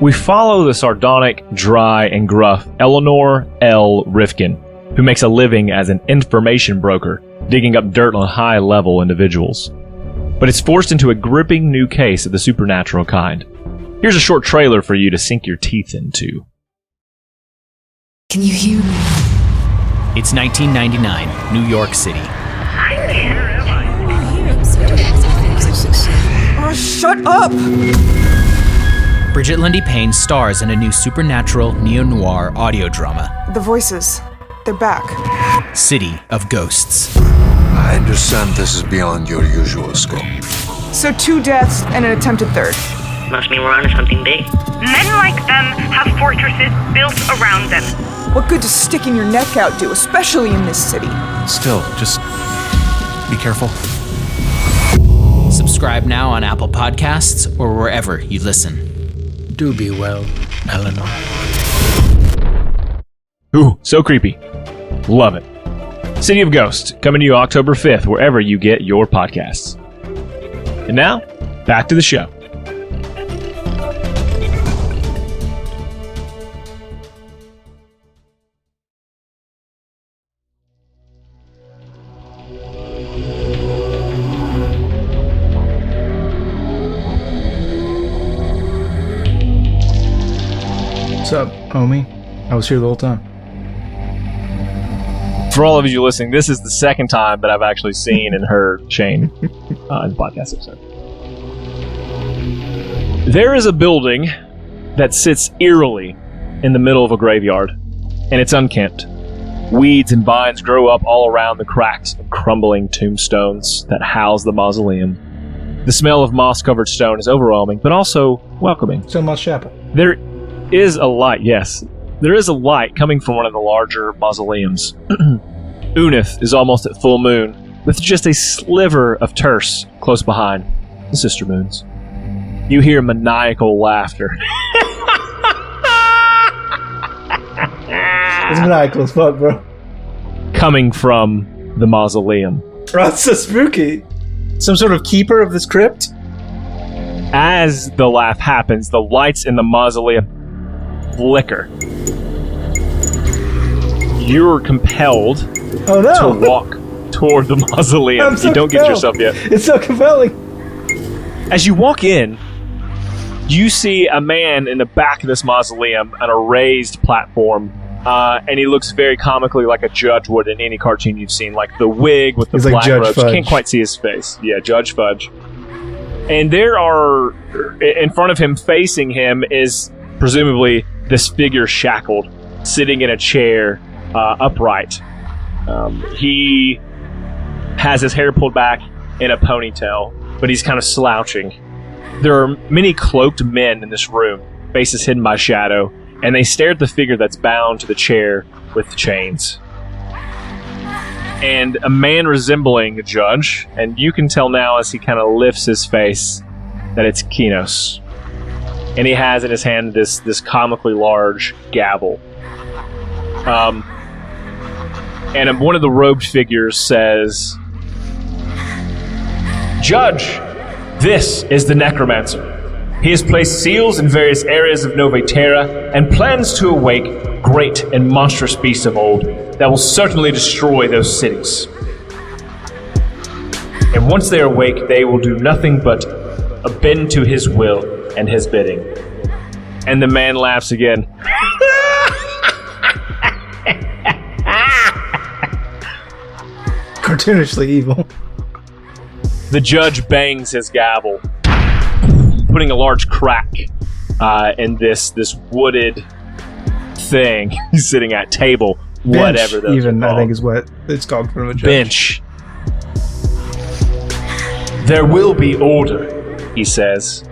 We follow the sardonic, dry, and gruff Eleanor L. Rifkin, who makes a living as an information broker, digging up dirt on high-level individuals. But it's forced into a gripping new case of the supernatural kind. Here's a short trailer for you to sink your teeth into. Can you hear me? It's 1999, New York City. Oh, shut up! Bridget Lundy Payne stars in a new supernatural neo-noir audio drama. The voices, they're back. City of Ghosts. I understand this is beyond your usual scope. So 2 deaths and an attempted third. Must mean we're onto something big. Men like them have fortresses built around them. What good does sticking your neck out do, especially in this city? Still, just be careful. Subscribe now on Apple Podcasts or wherever you listen. Do be well, Eleanor. Ooh, so creepy. Love it. City of Ghosts, coming to you October 5th, wherever you get your podcasts. And now, back to the show. What's up, homie? I was here the whole time. For all of you listening, this is the second time that I've actually seen and heard Shane in the podcast episode. There is a building that sits eerily in the middle of a graveyard, and it's unkempt. Weeds and vines grow up all around the cracked and crumbling tombstones that house the mausoleum. The smell of moss-covered stone is overwhelming, but also welcoming. So much chapel. There is a light, yes. There is a light coming from one of the larger mausoleums. Unith is almost at full moon, with just a sliver of terse close behind, the sister moons. You hear maniacal laughter. It's maniacal as fuck, bro. Coming from the mausoleum. Oh, it's so spooky. Some sort of keeper of this crypt? As the laugh happens, the lights in the mausoleum flicker. You're compelled to walk toward the mausoleum. So you don't get yourself yet. It's so compelling. As you walk in, you see a man in the back of this mausoleum on a raised platform, and he looks very comically like a judge would in any cartoon you've seen, like the wig with the black robes. You can't quite see his face. Yeah, Judge Fudge. And there are, in front of him, facing him, is presumably this figure shackled, sitting in a chair, upright. He has his hair pulled back in a ponytail, but he's kind of slouching. There are many cloaked men in this room, faces hidden by shadow, and they stare at the figure that's bound to the chair with chains. And a man resembling a judge, and you can tell now as he kind of lifts his face that it's Kinos. And he has in his hand this comically large gavel. And one of the robed figures says, "Judge, this is the necromancer. He has placed seals in various areas of Nova Terra and plans to awake great and monstrous beasts of old that will certainly destroy those cities. And once they are awake, they will do nothing but bend to his will and his bidding." And the man laughs again. Cartoonishly evil. The judge bangs his gavel, putting a large crack in this wooded thing he's sitting at, table, Bench, whatever those even, are I think is what it's called for a judge. Bench. "There will be order," he says.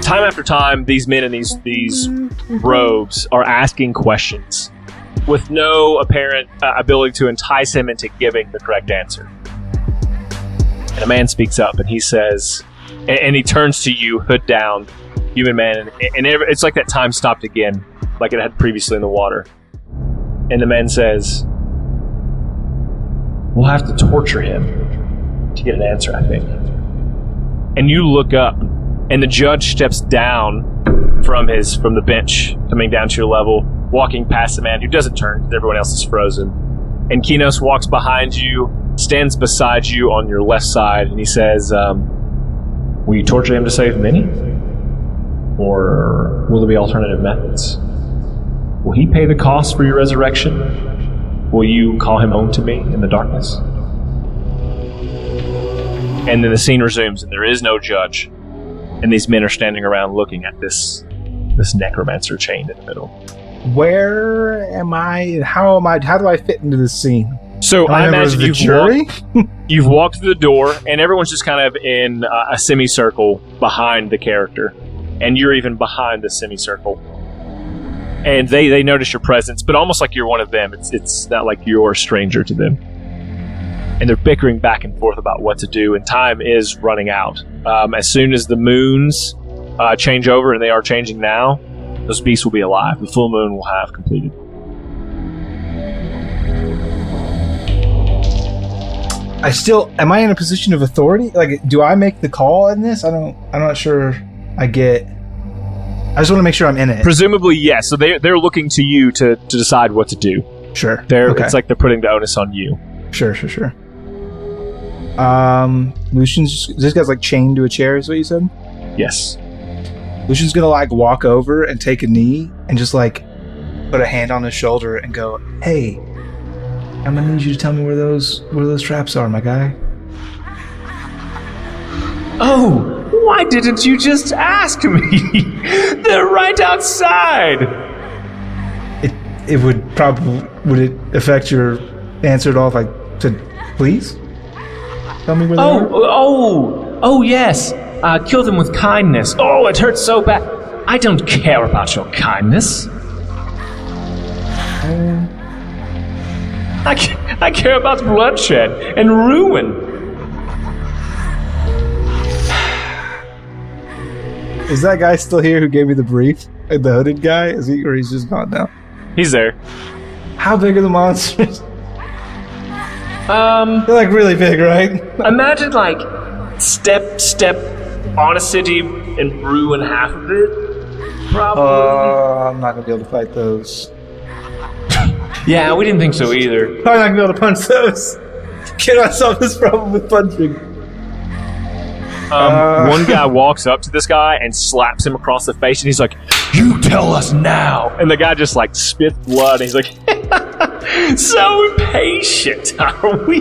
Time after time, these men in these robes are asking questions with no apparent ability to entice him into giving the correct answer. And a man speaks up and he says, and he turns to you, hood down, human man, and it's like that time stopped again, like it had previously in the water. And the man says, "We'll have to torture him to get an answer, I think." And you look up And the judge steps down from the bench, coming down to your level, walking past the man who doesn't turn because everyone else is frozen. And Kinos walks behind you, stands beside you on your left side, and he says, will you torture him to save many? Or will there be alternative methods? Will he pay the cost for your resurrection? Will you call him home to me in the darkness? And then the scene resumes, and there is no judge. And these men are standing around looking at this necromancer chained in the middle. Where am I? How do I fit into this scene? So I imagine you've walked through the door, and everyone's just kind of in a semicircle behind the character. And you're even behind the semicircle. And they notice your presence, but almost like you're one of them. It's not like you're a stranger to them. And they're bickering back and forth about what to do, and time is running out. As soon as the moons change over, and they are changing now, those beasts will be alive. The full moon will have completed. Am I in a position of authority? Like, do I make the call in this? I'm not sure I just want to make sure I'm in it. Presumably, yes. So they're looking to you to decide what to do. Sure. Okay. It's like they're putting the onus on you. Sure. Lucian's, this guy's like chained to a chair, is what you said? Yes. Lucian's gonna like walk over and take a knee and just like put a hand on his shoulder and go, "Hey, I'm gonna need you to tell me where those traps are, my guy." Oh, why didn't you just ask me? They're right outside. It would it affect your answer at all if I said, "Please tell me where they are"? Oh yes. Kill them with kindness. Oh, it hurts so bad. I don't care about your kindness. I care about bloodshed and ruin. Is that guy still here who gave me the brief? The hooded guy? Is he, or he's just gone now? He's there. How big are the monsters? They're like really big, right? Imagine like step on a city and ruin half of it. Probably. I'm not gonna be able to fight those. Yeah, we didn't think so either. Probably not gonna be able to punch those. Cannot solve this problem with punching. One guy walks up to this guy and slaps him across the face, and he's like, "You tell us now!" And the guy just like spits blood, and he's like, "So impatient, are we?"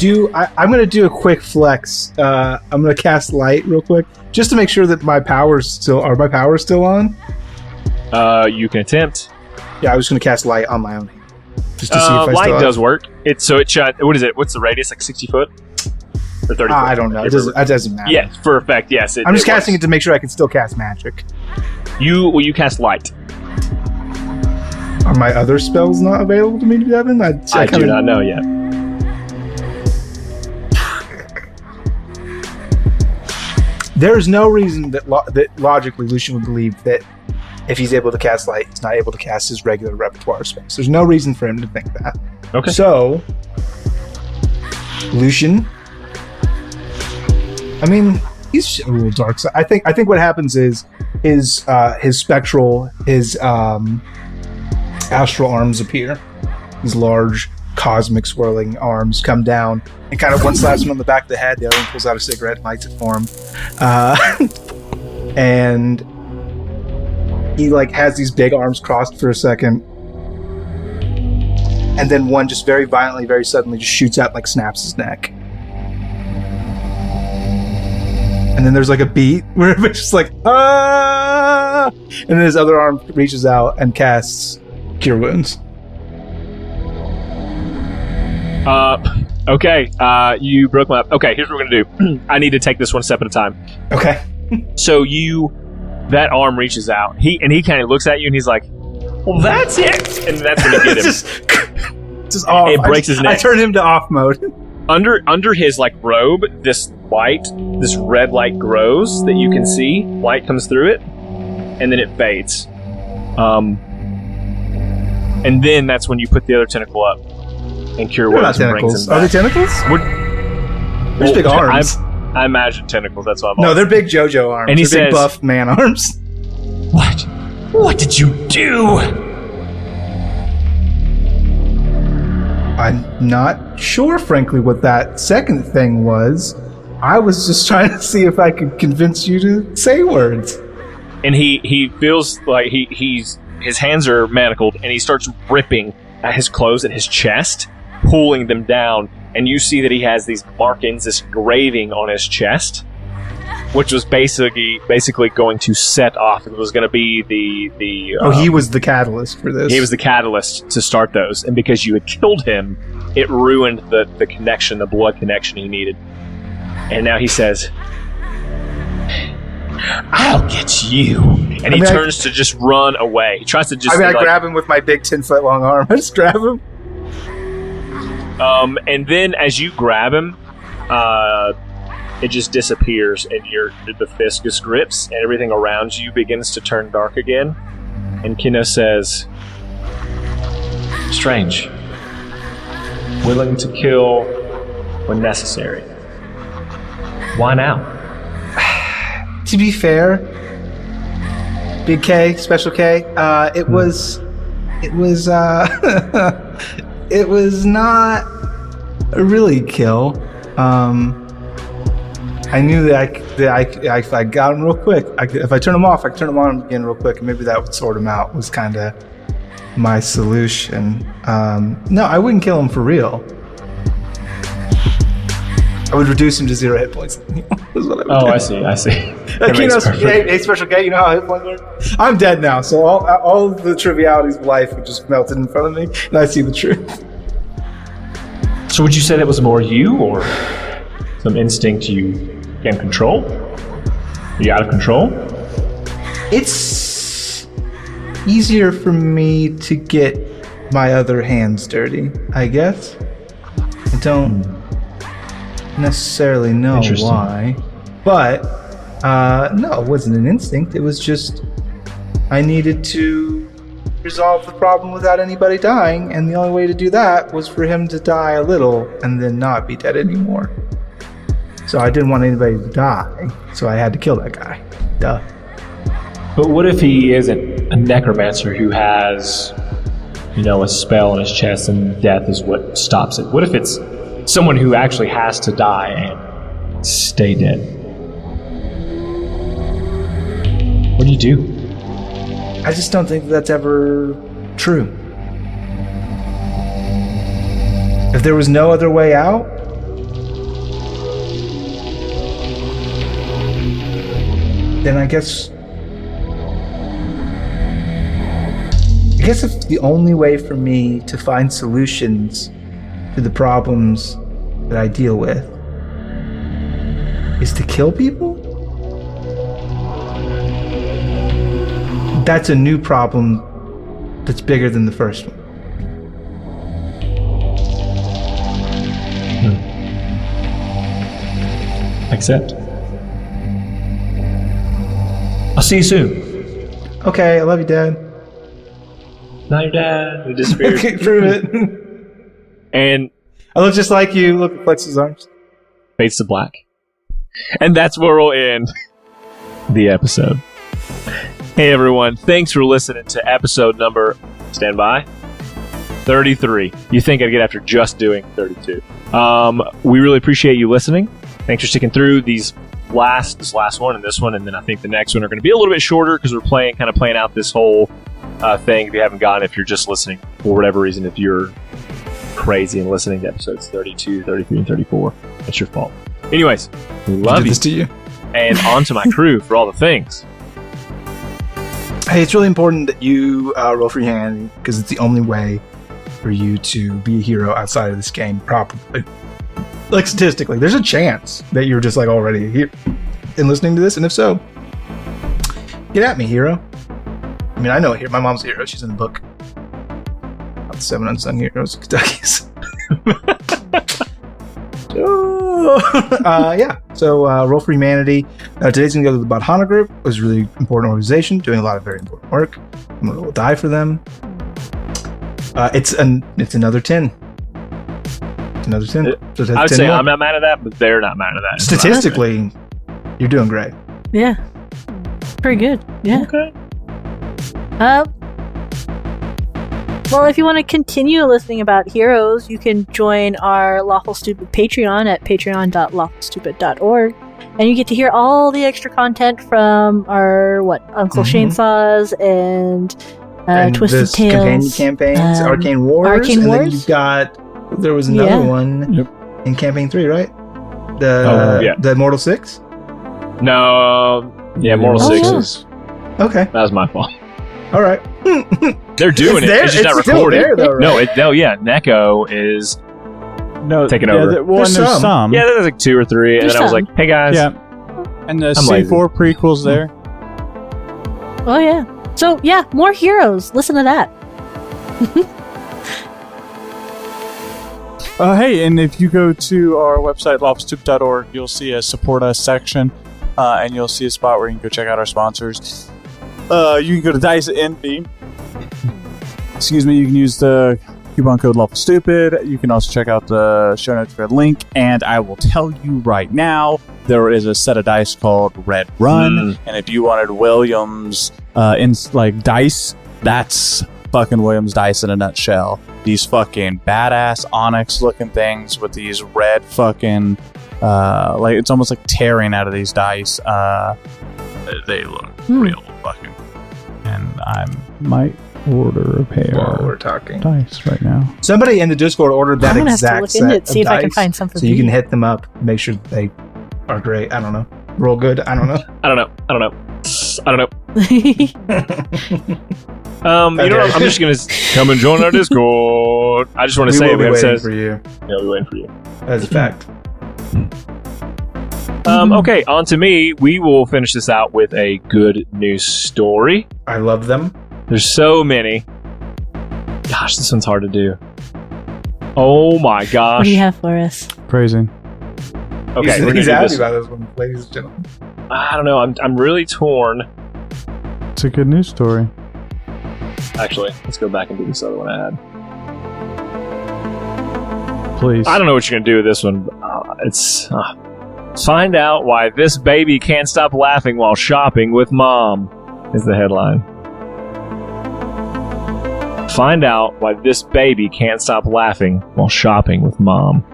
I'm going to do a quick flex. I'm going to cast light real quick, just to make sure that my powers still on. You can attempt. Yeah, I was going to cast light on my own hand, just to see if light does work. What is it? What's the radius? Like 60 foot or 30 foot? I don't know. It doesn't matter. Yeah, for effect, yes. I'm just casting it to make sure I can still cast magic. You cast light. Are my other spells not available to me, Devin? I do not know yet. There is no reason that logically Lucien would believe that if he's able to cast light, he's not able to cast his regular repertoire spells. There's no reason for him to think that. Okay. So, Lucien, I mean, he's a little dark. So I think what happens is his spectral, astral arms appear. These large, cosmic swirling arms come down, and kind of one slaps him on the back of the head, the other one pulls out a cigarette and lights it for him. And he like has these big arms crossed for a second, and then one just very violently, very suddenly just shoots out, like snaps his neck. And then there's like a beat where it's just like, ah! And then his other arm reaches out and casts Cure Wounds. Okay, you broke my... Okay, here's what we're gonna do. I need to take this one step at a time. Okay. So that arm reaches out. He kind of looks at you and he's like, well, that's it! And that's when you get him. just off. It breaks his neck. I turn him to off mode. Under his like robe, this red light grows that you can see. Light comes through it, and then it fades. And then that's when you put the other tentacle up. and cure They're not wounds and brings tentacles. them back. Are they tentacles? There's big arms. I imagine tentacles. That's what I'm. No, they're big JoJo arms. And he they're big says, buff man arms. What? What did you do? I'm not sure, frankly, what that second thing was. I was just trying to see if I could convince you to say words. And he feels like his hands are manacled, and he starts ripping at his clothes and his chest, pulling them down. And you see that he has these markings, this engraving on his chest, which was basically going to set off. It was going to be the. He was the catalyst for this. He was the catalyst to start those, and because you had killed him, it ruined the connection, the blood connection he needed. And now he says, "I'll get you," and he turns to just run away. He tries to just. I grab him with my big 10-foot long arm. I just grab him. And then as you grab him, it just disappears, and the fist just grips, and everything around you begins to turn dark again. And Kino says, "Strange. Willing to kill when necessary. Why now?" To be fair, Big K, Special K, it was not a really kill. I knew that if I got him real quick, if I turn him off, I could turn him on again real quick, and maybe that would sort him out. Was kind of my solution. No, I wouldn't kill him for real. I would reduce him to 0 hit points. Is what I would do. I see. Hey, Special K, you know how hit points work? I'm dead now, so all the trivialities of life have just melted in front of me, and I see the truth. So would you say that was more you, or some instinct you can't control? Are you out of control? It's easier for me to get my other hands dirty, I guess. I don't necessarily know why. But, no, it wasn't an instinct. It was just I needed to resolve the problem without anybody dying, and the only way to do that was for him to die a little and then not be dead anymore. So I didn't want anybody to die, so I had to kill that guy. Duh. But what if he isn't a necromancer who has, a spell on his chest and death is what stops it? What if it's someone who actually has to die and stay dead? What do you do? I just don't think that's ever true. If there was no other way out, then I guess if the only way for me to find solutions to the problems that I deal with is to kill people, that's a new problem that's bigger than the first one. Accept. I'll see you soon. Okay, I love you, Dad. Not your dad. He disappeared. Okay, prove it. And I look just like you. Look at Flex's arms. Fades to black. And that's where we'll end the episode. Hey everyone, thanks for listening to episode number, stand by, 33. You think I'd get after just doing 32. We really appreciate you listening. Thanks for sticking through this last one and this one, and then I think the next one are going to be a little bit shorter because we're playing out this whole thing. If you haven't gotten, if you're just listening for whatever reason, if you're crazy and listening to episodes 32, 33, and 34, that's your fault. Anyways, we love you. This to you. And on to my crew for all the things. Hey, it's really important that you roll for humanity because it's the only way for you to be a hero outside of this game properly. Like statistically, there's a chance that you're just like already here and listening to this, and if so, get at me, hero. I mean, I know my mom's a hero. She's in the book. About the 7 unsung heroes of Kentucky's. So roll for humanity. Today's gonna go to the Badhana group. It was a really important organization doing a lot of very important work. I'm gonna roll a die for them. It's another 10. another 10. I would say I'm not mad at that, but they're not mad at that. Statistically, you're doing great. Yeah. Pretty good. Yeah. Okay. Well, if you want to continue listening about heroes, you can join our Lawful Stupid Patreon at patreon.lawfulstupid.org. And you get to hear all the extra content from our, Uncle Shainsaws and Twisted Tales. Campaigns, Arcane Wars. And then you've got, there was another one in Campaign 3, right? The Mortal 6? No. Yeah, Mortal 6 is... Okay. That was my fault. All right. They're doing it. It's just not recording. There, though, right? Neko is taking over. There's some. Yeah, there's like 2 or 3. And then I was like, hey guys. Yeah. And the C4 prequels there. Oh, yeah. So, yeah, more heroes. Listen to that. Hey, and if you go to our website, lawfulstupid.org, you'll see a support us section, and you'll see a spot where you can go check out our sponsors. You can go to Dice Envy. Excuse me, you can use the coupon code Lawful Stupid. You can also check out the show notes for a link, and I will tell you right now, there is a set of dice called Red Run, and if you wanted Williams dice, that's fucking Williams dice in a nutshell. These fucking badass onyx looking things with these red fucking it's almost like tearing out of these dice. They look real fucking, and I might order a pair while we're talking dice right now. Somebody in the Discord ordered that exact set of see if dice, I can find something. So you can hit them up, make sure they are great. I don't know. Roll good. I don't know. You know what? I'm just gonna come and join our Discord. I just want to say we says for you. Yeah, we're waiting for you. That's a fact. Okay, on to me. We will finish this out with a good news story. I love them. There's so many. Gosh, this one's hard to do. Oh my gosh. What do you have for us? Praising. Okay, he's happy about this one, ladies and gentlemen. I don't know. I'm really torn. It's a good news story. Actually, let's go back and do this other one I had. Please. I don't know what you're going to do with this one. It's... Find out why this baby can't stop laughing while shopping with mom, is the headline. Find out why this baby can't stop laughing while shopping with mom.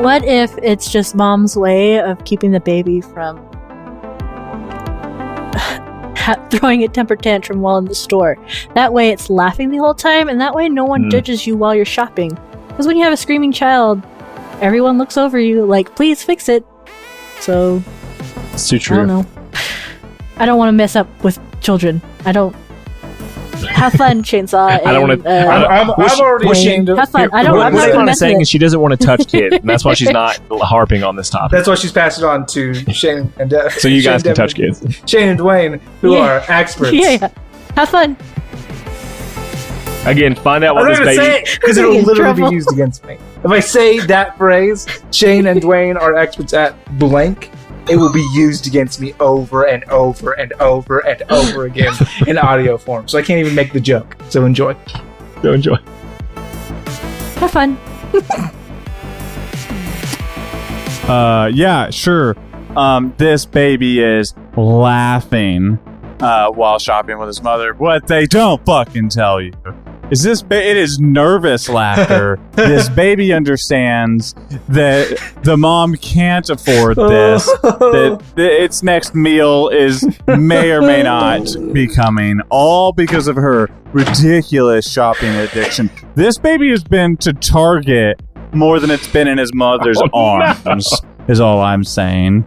What if it's just mom's way of keeping the baby from throwing a temper tantrum while in the store? That way it's laughing the whole time, and that way no one judges you while you're shopping. Because when you have a screaming child, everyone looks over you like, please fix it. So, it's too true. I don't know. I don't want to mess up with children. I don't. Have fun, Chainsaw. I don't want to. I'm already ashamed of. Have fun. I'm what not Anna's saying with is she doesn't want to touch kids, and that's why she's not harping on this topic. That's why she's passed it on to Shane and so you guys can touch kids. Shane and Dwayne, who are experts. Yeah. Have fun. Again, find out what this baby... because it'll literally be used against me. If I say that phrase, Shane and Dwayne are experts at blank, it will be used against me over and over and over and over again in audio form. So I can't even make the joke. So enjoy. Have fun. Yeah, sure. This baby is laughing while shopping with his mother. What they don't fucking tell you is it is nervous laughter. This baby understands that the mom can't afford this, that its next meal may or may not be coming, all because of her ridiculous shopping addiction. This baby has been to Target more than it's been in his mother's arms, is all I'm saying.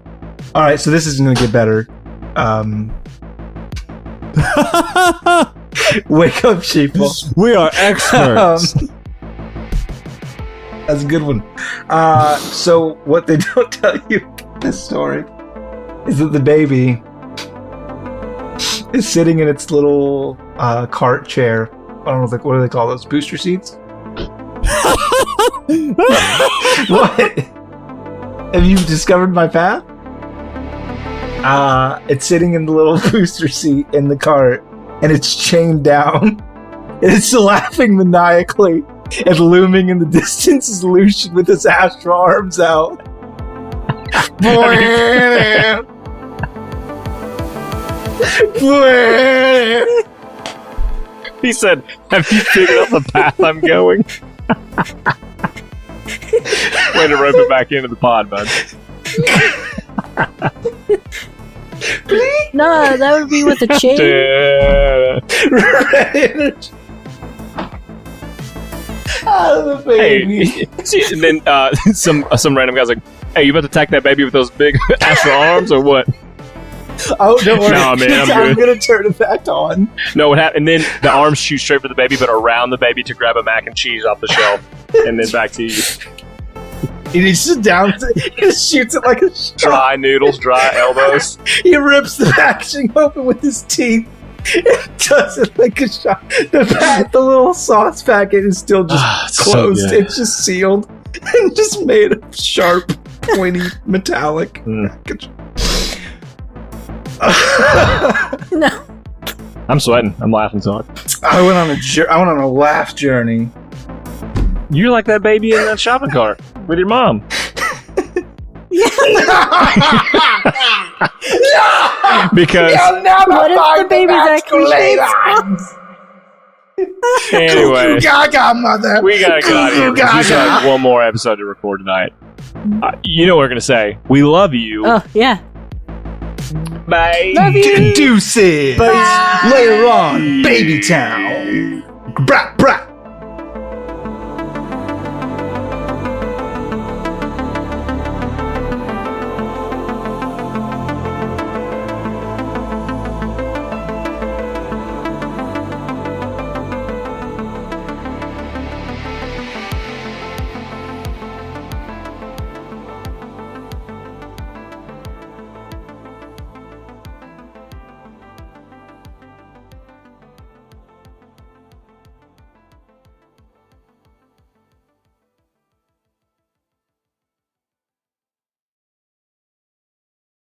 All right, so this is going to get better. Wake up, sheeple. We are experts. That's a good one. So what they don't tell you in this story is that the baby is sitting in its little cart chair. I don't know, what do they call those? Booster seats? What? Have you discovered my path? It's sitting in the little booster seat in the cart, and it's chained down And it's laughing maniacally. And looming in the distance is Lucien with his astral arms out. He said, have you figured out the path I'm going? Way to rope it back into the pod, bud. Nah, that would be with a chain. Red energy. Out of the baby. Hey, and then some random guy's like, hey, you about to attack that baby with those big astral arms or what? Oh, don't worry. Nah, man, I'm going to turn it back on. No, what happened? And then the arms shoot straight for the baby, but around the baby to grab a mac and cheese off the shelf. And then back to you. And he's just down. He just shoots it like a shot. Dry noodles, dry elbows. He rips the packaging open with his teeth. It does it like a shot. The little sauce packet is still just closed. So it's just sealed and just made of sharp, pointy, metallic. No. I'm sweating. I'm laughing so hard. I went on a laugh journey. You're like that baby in that shopping cart with your mom. Because what if the baby's actually anyway, Gaga, mother. We gotta get out of here. We just have one more episode to record tonight. You know what we're gonna say. We love you. Oh, yeah. Bye. Love you. Deuces. Later on, Baby Town. Brat, brat.